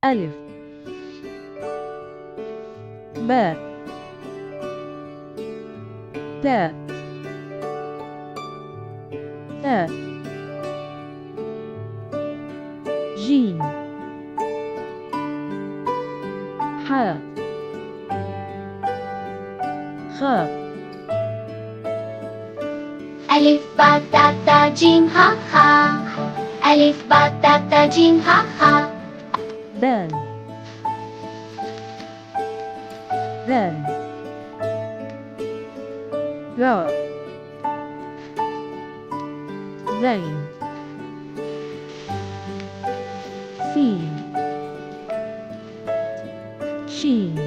ألف باء تاء ثاء جيم حاء خاء ألف با تا تا جيم ها ها ألف با تا تا جيم ها ها دال ذال راء زين سين شين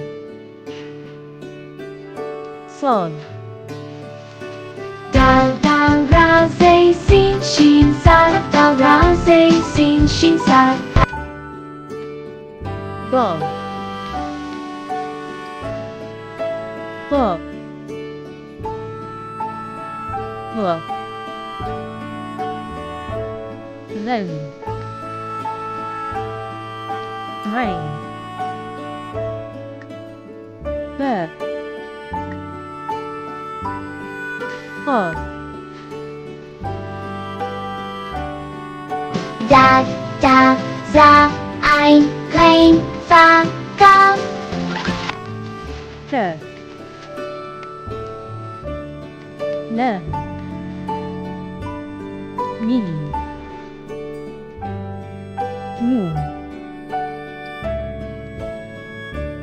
صاد دال دال را زي سين شين صاد دال را زي سين شين صاد ضاد طاء ظاء ذل عين باء قاف دال دا زا عين غين فا كاف كاف لام ميم نون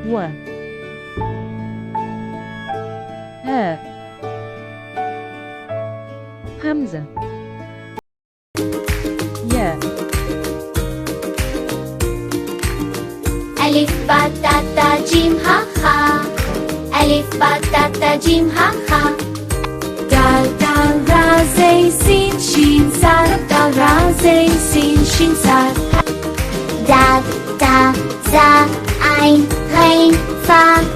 واو هاء همزة ياء ألف با تا تا جيم ها ها ألف با تا تا جيم ها ها دال دال را زي سين شين صاد دال را زي سين شين صاد دال دا زا عين غين فا